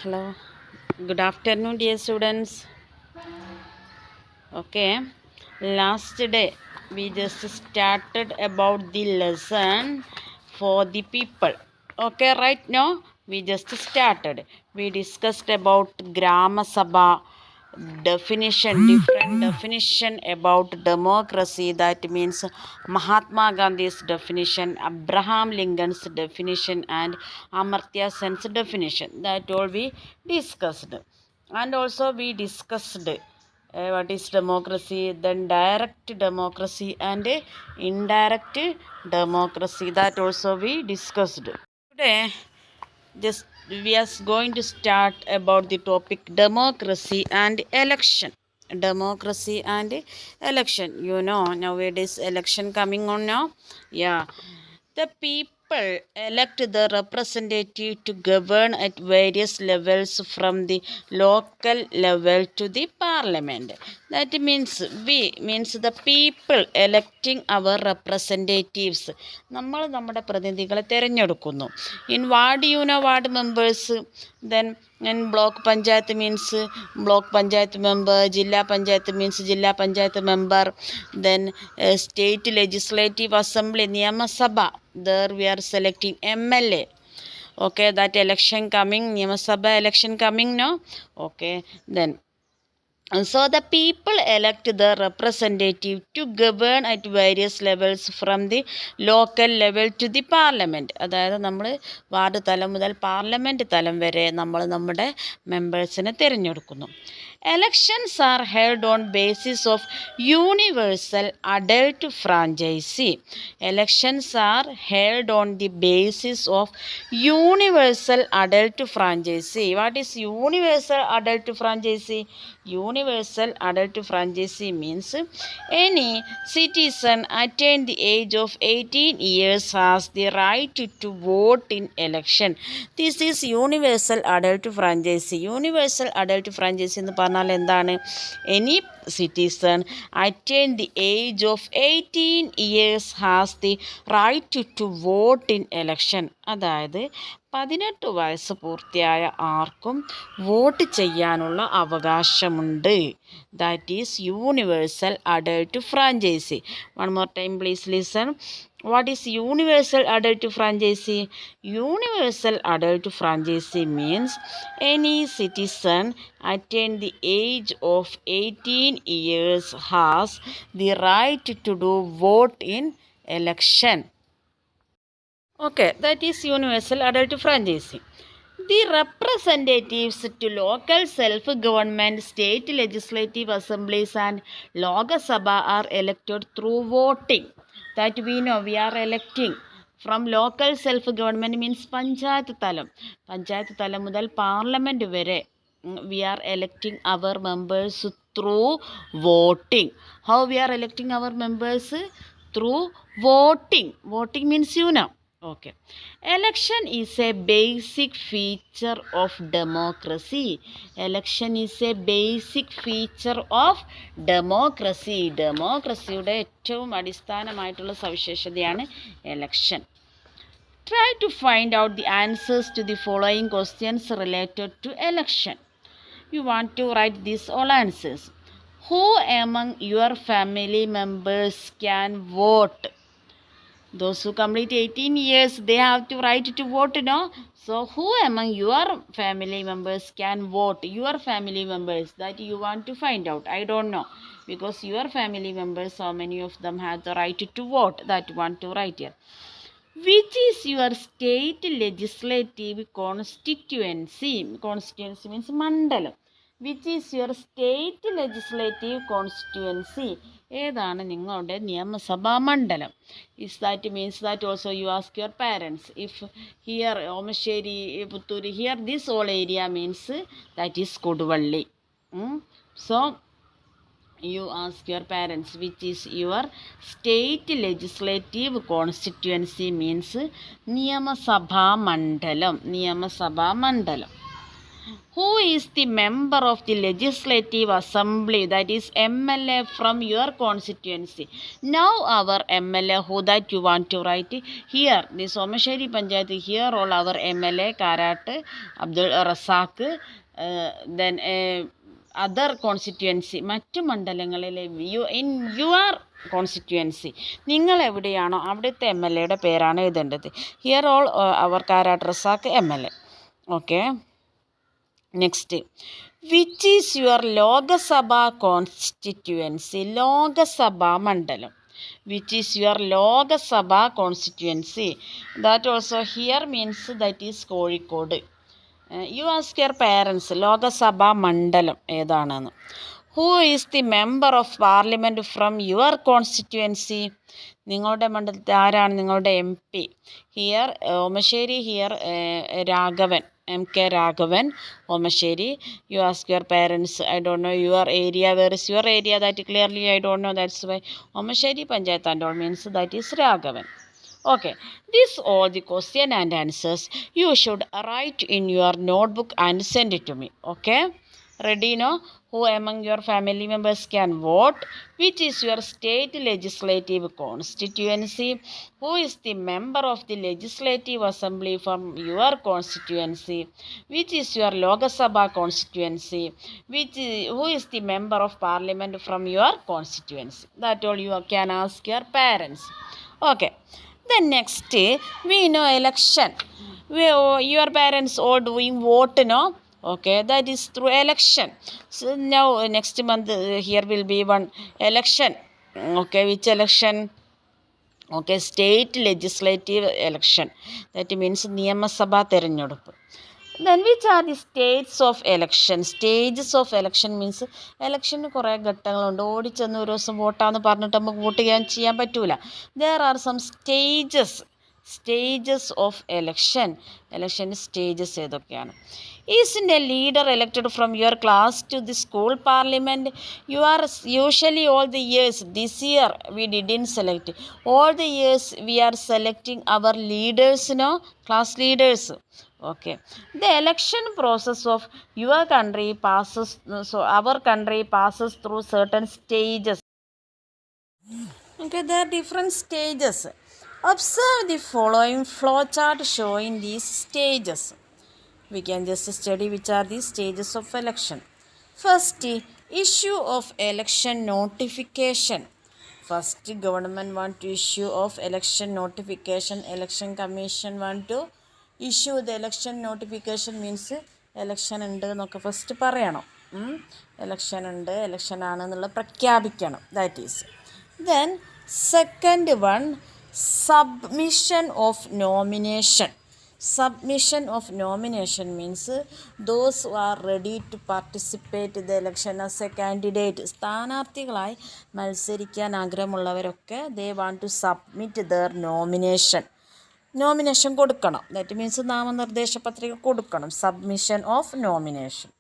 Hello, good afternoon, dear students. Okay, last day we just started about the lesson for the people. Okay, right now we just started. We discussed about Grama Sabha definition, different definition about democracy. That means Mahatma Gandhi's definition, Abraham Lincoln's definition, and Amartya Sen's definition. That all we discussed. And also we discussed what is democracy, then direct democracy and indirect democracy. That also we discussed. Today just we are going to start about the topic democracy and election. Democracy and election. You know, nowadays election coming on now. Yeah, the people elect the representative to govern at various levels from the local level to the parliament. That means the people electing our representatives. നമ്മൾ നമ്മുടെ പ്രതിനിധികളെ തിരഞ്ഞെടുക്കുന്നു. In ward you know ward members, then in block panchayat means block panchayat member, Jilla panchayat means Jilla panchayat member, then state legislative assembly Niyama Sabha, there we are selecting MLA. Okay, that election coming, Niyama Sabha election coming now. Okay, then so the people elect the representative to govern at various levels from the local level to the parliament. അതായത് നമ്മൾ ward തലം മുതൽ parliament തലം വരെ നമ്മൾ നമ്മുടെ മെമ്പേഴ്സിനെ തിരഞ്ഞെടുക്കുന്നു. Elections are held on basis of universal adult franchise. Elections are held on the basis of universal adult franchise. What is universal adult franchise? Universal adult franchise means any citizen attained the age of 18 years has the right to vote in election. This is universal adult franchise. Universal adult franchise എന്ന് പറഞ്ഞാൽ എന്താണ്? Any citizen attain the age of 18 years has the right to vote in election. അതായത് 18 വയസ്സ് പൂർത്തിയായ ആർക്കും vote ചെയ്യാനുള്ള അവകാശമുണ്ട്. That is universal adult franchise. One more time please listen. What is universal adult franchise? Universal adult franchise means any citizen attain the age of 18 years has the right to do vote in election. Okay, that is universal adult franchise. The representatives to local self-government, state legislative assemblies and Lok Sabha are elected through voting. That we know, we are electing from local self-government means panchayat talam. Panchayat talam mudal parliament vare we are electing our members through voting. How we are electing our members? Through voting. Voting means you know. Okay. Election is a basic feature of democracy. Election is a basic feature of democracy. ഡെമോക്രസിയുടെ ഏറ്റവും അടിസ്ഥാനമായിട്ടുള്ള സവിശേഷതയാണ് election. Try to find out the answers to the following questions related to election. You want to write these all answers. Who among your family members can vote? Those who complete 18 years, they have to write to vote, no? So, who among your family members can vote? Your family members, that you want to find out. I don't know. Because your family members, how many of them have the right to vote? That you want to write here. Which is your state legislative constituency? Constituency means mandalam. Which is your state legislative constituency? ഏതാണ് നിങ്ങളുടെ നിയമസഭാ മണ്ഡലം? Is that means that also you ask your parents. If here Omasheri, Putturi, here this whole area means that is Koduvalli. So you ask your parents which is your state legislative constituency means Niyamasabha Mandalam. Niyamasabha Mandalam. Who is the member of the legislative assembly, that is MLA from your constituency? Now our MLA, who that you want to write here, the Somasheri Panchayat, here all our MLA Karat Abdul Razak, then other constituency, മറ്റു മണ്ഡലങ്ങളിലെ in your constituency, നിങ്ങൾ എവിടെയാണോ അവിടുത്തെ M L എയുടെ പേരാണ് എഴുതേണ്ടത്. Here all our Karat Razak MLA. Okay, next, which is your Lok Sabha constituency? Lok Sabha മണ്ഡലം. Which is your Lok Sabha constituency? That also here means that is Kozhikode. You ask your parents Lok Sabha മണ്ഡലം ഏതാണെന്ന്. Who is the member of parliament from your constituency? നിങ്ങളുടെ മണ്ഡലത്തിൽ ആരാണ് നിങ്ങളുടെ MP? Here Omassery, here Raghavan, MK Raghavan, Omasheri. You ask your parents, I don't know your area, where is your area? That clearly I don't know, that's why Omasheri Panchayat and all means that is Raghavan. Okay, this all the question and answers you should write in your notebook and send it to me. Okay, ready now? Who among your family members can vote? Which is your state legislative constituency? Who is the member of the legislative assembly from your constituency? Which is your Lok Sabha constituency? Who is the member of parliament from your constituency? That all you can ask your parents. Okay, then next we know election. Your parents all doing vote, no? Okay, that is through election. So now next month here will be one election. Okay, which election? Okay, state legislative election. That means നിയമസഭാ തെരഞ്ഞെടുപ്പ്. Then which are the states of election? Stages of election means election കുറേ ഘട്ടങ്ങളുണ്ട്. ഓടിച്ചെന്ന് ഒരു ദിവസം വോട്ടാന്ന് പറഞ്ഞിട്ട് നമുക്ക് vote ചെയ്യാൻ പറ്റൂല. There are some stages of election. Election stages ഏതൊക്കെയാണ്? Isn't a leader elected from your class to the school parliament? You are usually all the years. This year we didn't select. All the years we are selecting our leaders, no? Class leaders. Okay. The election process of your country passes, so our country passes through certain stages. Okay, there are different stages. Observe the following flowchart showing these stages. We can just study which are the stages of election. First, issue of election notification. First, government want to issue of election notification. Election commission want to issue the election notification, means election ഉണ്ട് എന്നൊക്കെ first പറയണം. election ഉണ്ട്, election ആണെന്നുള്ള പ്രഖ്യാപിക്കണം. That is. Then second one, submission of nomination. Submission of nomination means those who are ready to participate in the election as a candidate. സ്ഥാനാർത്ഥികളായി മത്സരിക്കാൻ ആഗ്രഹമുള്ളവരൊക്കെ they want to submit their nomination. Nomination കൊടുക്കണം. That means നാമനിർദ്ദേശ പത്രിക കൊടുക്കണം. Submission of nomination.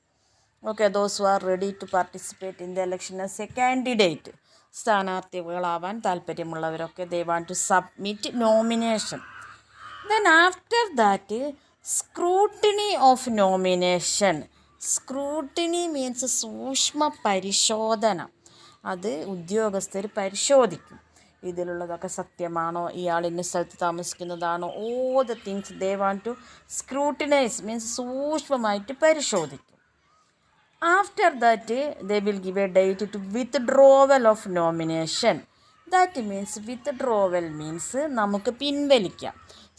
Okay, those who are ready to participate in the election as a candidate. സ്ഥാനാർത്ഥികളാവാൻ താല്പര്യമുള്ളവരൊക്കെ they want to submit nomination. Then after that, scrutiny of nomination. Scrutiny means സൂക്ഷ്മ പരിശോധന. അത് ഉദ്യോഗസ്ഥർ പരിശോധിക്കും. ഇതിലുള്ളതൊക്കെ സത്യമാണോ, ഇയാൾ ഇന്ന സ്ഥലത്ത് താമസിക്കുന്നതാണോ, all the things they want to scrutinize, means സൂക്ഷ്മമായിട്ട് പരിശോധിക്കും. After that, they will give a date to withdrawal of nomination. That means withdrawal means നമുക്ക് പിൻവലിക്കാം.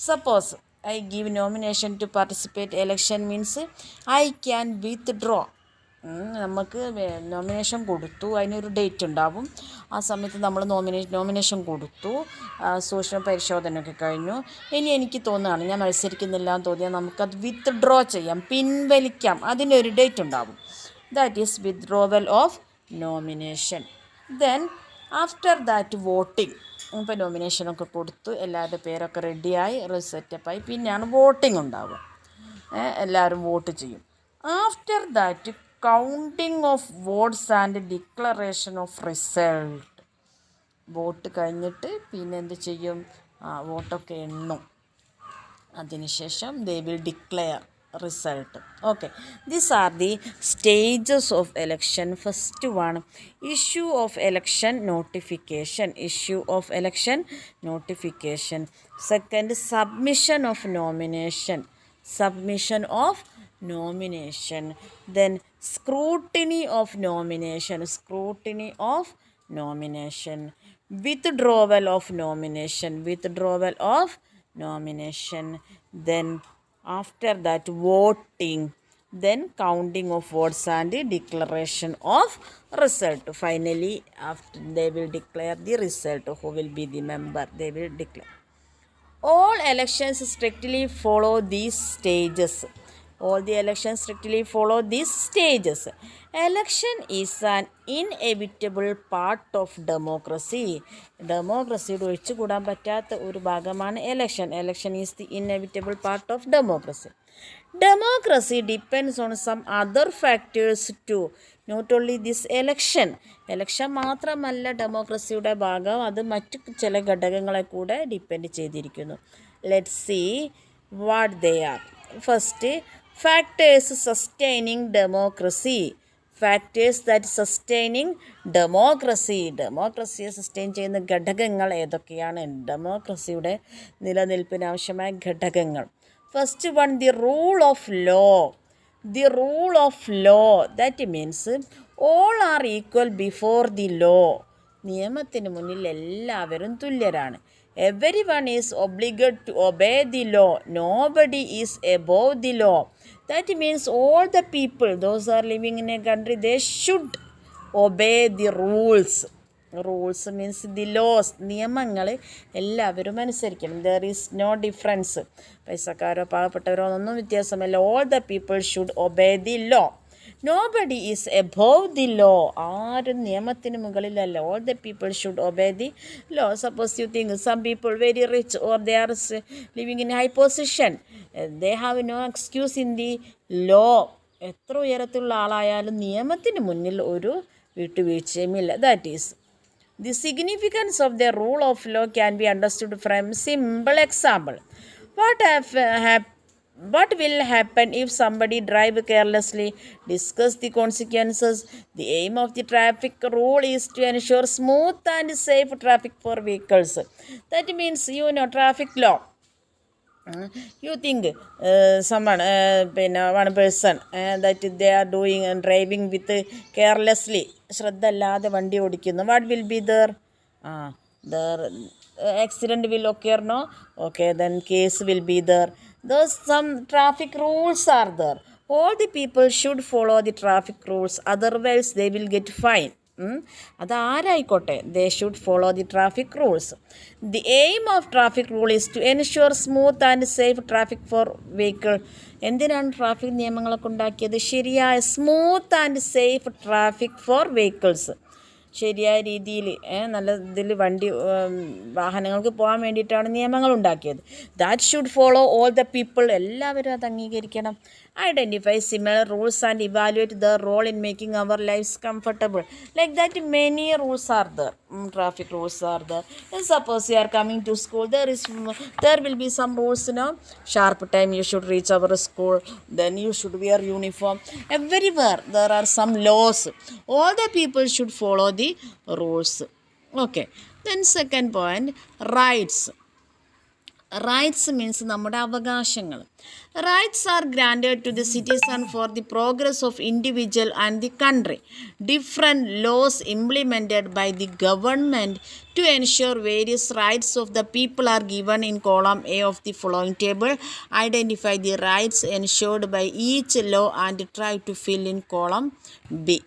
Suppose I give nomination to participate election means I can withdraw. നമുക്ക് nomination കൊടുത്തു, അതിനൊരു date ഉണ്ടാവും. ആ സമയത്ത് നമ്മൾ നോമിനേഷൻ കൊടുത്തു, സൂക്ഷ്മ പരിശോധനയൊക്കെ കഴിഞ്ഞു. ഇനി എനിക്ക് തോന്നുകയാണ് ഞാൻ മത്സരിക്കുന്നില്ല എന്ന് തോന്നിയാൽ നമുക്കത് വിത്ത്ഡ്രോ ചെയ്യാം, പിൻവലിക്കാം. അതിനൊരു ഡേറ്റ് ഉണ്ടാവും. That is withdrawal of nomination. Then after that voting. ഇപ്പോൾ നോമിനേഷനൊക്കെ കൊടുത്തു, എല്ലാവരുടെ പേരൊക്കെ റെഡിയായി സെറ്റപ്പായി, പിന്നെയാണ് വോട്ടിംഗ് ഉണ്ടാവുക. എല്ലാവരും വോട്ട് ചെയ്യും. After that counting of votes and declaration of result. Vote കഴിഞ്ഞിട്ട് പിന്നെ എന്ത് ചെയ്യും? വോട്ടൊക്കെ എണ്ണും. അതിനുശേഷം they will declare result. Okay, these are the stages of election. First one, issue of election notification. Issue of election notification. Second, submission of nomination. Submission of nomination. Then scrutiny of nomination. Scrutiny of nomination. Withdrawal of nomination. Withdrawal of nomination. Then after that, voting, then counting of votes and declaration of result. Finally, after they will declare the result, who will be the member, they will declare. All elections strictly follow these stages. All the elections strictly follow these stages. Election is an inevitable part of democracy. ഡെമോക്രസിയുടെ ഒഴിച്ചുകൂടാൻ പറ്റാത്ത ഒരു ഭാഗമാണ് election. Election is the inevitable part of democracy. Democracy depends on some other factors too. Not only this election. Election മാത്രമല്ല ഡെമോക്രസിയുടെ ഭാഗം, അത് മറ്റു ചില ഘടകങ്ങളെ കൂടെ ഡിപ്പെൻഡ് ചെയ്തിരിക്കുന്നു. Let's see what they are. First, factors sustaining democracy. Factors that sustaining democracy. ഡെമോക്രസിയെ sustain ചെയ്യുന്ന ഘടകങ്ങൾ ഏതൊക്കെയാണ്? ഡെമോക്രസിയുടെ നിലനിൽപ്പിന് ആവശ്യമായ ഘടകങ്ങൾ. First one, the rule of law. The rule of law, that means all are equal before the law. നിയമത്തിന് മുന്നിൽ എല്ലാവരും തുല്യരാണ്. Every one is obligate to obey the law. Nobody is above the law. That means all the people, those are living in a country, they should obey the rules. Rules means the laws. നിയമങ്ങൾ എല്ലാവരും അനുസരിക്കണം. There is no difference. പൈസക്കാരോ പാവപ്പെട്ടവരോ ഒന്നും വ്യത്യാസമല്ല. All the people should obey the law. Nobody is above the law. ആരും നിയമത്തിന് മുകളിലല്ല. All the people should obey the law. Suppose you think some people very rich or they are living in high position, they have no excuse in the law. എത്ര ഉയരത്തിലുള്ള ആളായാലും നിയമത്തിന് മുന്നിൽ ഒരു വിട്ടുവീഴ്ചയുമില്ല. That is, the significance of the rule of law can be understood from simple example. What will happen if somebody drive carelessly? Discuss the consequences. The aim of the traffic rule is to ensure smooth and safe traffic for vehicles. That means, traffic law. You think someone, one person that they are doing and driving with carelessly, ശ്രദ്ധല്ലാതെ വണ്ടി ഓടിക്കുന്നു. What will be there? There accident will occur, no? Okay, then case will be there. Those some traffic rules are there. All the people should follow the traffic rules, otherwise they will get fine. അതാരായിക്കോട്ടെ, they should follow the traffic rules. The aim of traffic rule is to ensure smooth and safe traffic for vehicle. എന്തിനാണ് traffic നിയമങ്ങളൊക്കെ ഉണ്ടാക്കിയത്? ശരിയായ smooth and safe traffic for vehicles. ശരിയായ രീതിയിൽ നല്ല ഇതിൽ വാഹനങ്ങൾക്ക് പോകാൻ വേണ്ടിയിട്ടാണ് നിയമങ്ങൾ ഉണ്ടാക്കിയത്. That should follow all the people. എല്ലാവരും അത് അംഗീകരിക്കണം. Identify similar rules and evaluate the role in making our lifes comfortable. Like that many rules are there. Traffic rules are there. Suppose you are coming to school, there will be some rules, sharp time you should reach our school, then you should wear uniform. Everywhere there are some laws. All the people should follow the rules. Okay, then second point, rights. Rights means നമ്മുടെ അവകാശങ്ങൾ. Rights are granted to the citizen for the progress of individual and the country. Different laws implemented by the government to ensure various rights of the people are given in column A of the following table. Identify the rights ensured by each law and try to fill in column B.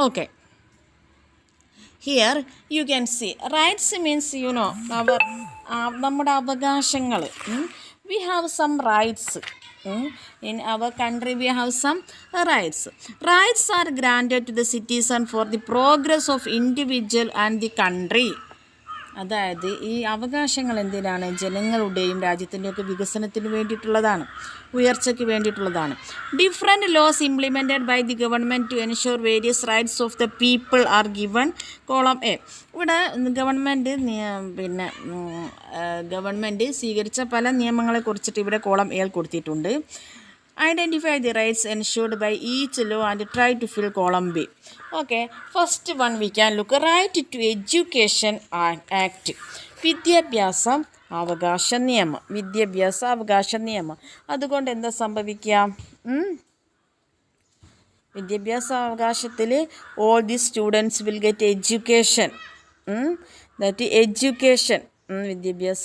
Okay. Here you can see rights means our നമ്മുടെ അവകാശങ്ങൾ. We have some rights. In our country we have some rights. Rights are granted to the citizen for the progress of individual and the country. അതായത് ഈ അവകാശങ്ങൾ എന്തിനാണ്? ജനങ്ങളുടെയും രാജ്യത്തിൻ്റെയൊക്കെ വികസനത്തിന് വേണ്ടിയിട്ടുള്ളതാണ്, ഉയർച്ചയ്ക്ക് വേണ്ടിയിട്ടുള്ളതാണ്. Different laws implemented by the government to ensure various rights of the people are given column A. ഇവിടെ ഗവൺമെൻറ് സ്വീകരിച്ച പല നിയമങ്ങളെ കുറിച്ചിട്ട് ഇവിടെ കോളം എ കൊടുത്തിട്ടുണ്ട്. Identify the rights ensured by each law and try to fill column B. Okay, first one we can look Right to Education Act. വിദ്യാഭ്യാസം അവകാശ നിയമം വിദ്യാഭ്യാസ അവകാശ നിയമം അതുകൊണ്ട് എന്താ സംഭവിക്കുക വിദ്യാഭ്യാസ അവകാശത്തിൽ all the students will get education. That is education. വിദ്യാഭ്യാസ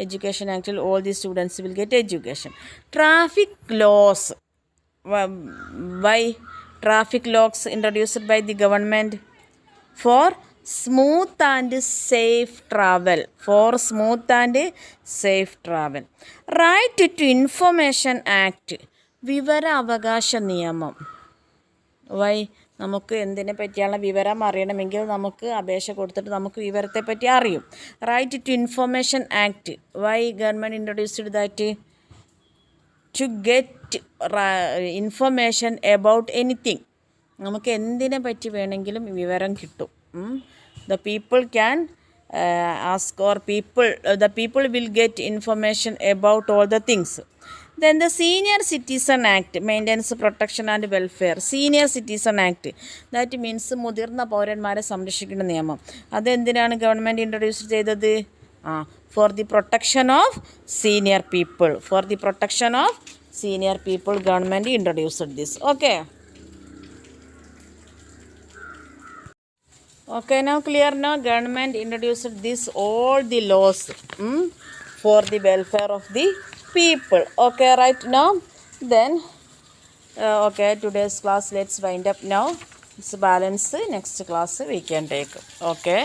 education ആക്ടിൽ all the students will get education. Traffic laws. Why traffic laws introduced by the government? For smooth and safe travel. For smooth and safe travel. Right to Information Act. വിവര അവകാശ നിയമം. Y നമുക്ക് എന്തിനെ പറ്റിയുള്ള വിവരം അറിയണമെങ്കിൽ നമുക്ക് അപേക്ഷ കൊടുത്തിട്ട് നമുക്ക് വിവരത്തെ പറ്റി അറിയും. Right to information act. Why government introduced that? To get information about anything. നമുക്ക് എന്തിനെ പറ്റി വേണമെങ്കിലും വിവരം കിട്ടും. The people can ask or the people will get information about all the things. Then the Senior Citizen Act maintains protection and welfare. Senior Citizen Act, that means മുതിർന്ന പൗരന്മാരെ സംരക്ഷിക്കുന്ന നിയമം. അതെന്തിനാണ് ഗവൺമെൻറ് ഇൻട്രൊഡ്യൂസ് ചെയ്തത്? For the protection of senior people. For the protection of senior people, government introduced this. Okay, now clear now? Government introduced this all the laws for the welfare of the people. Okay, right now? Then, okay, today's class let's wind up now. It's balance. Next class we can take. Okay.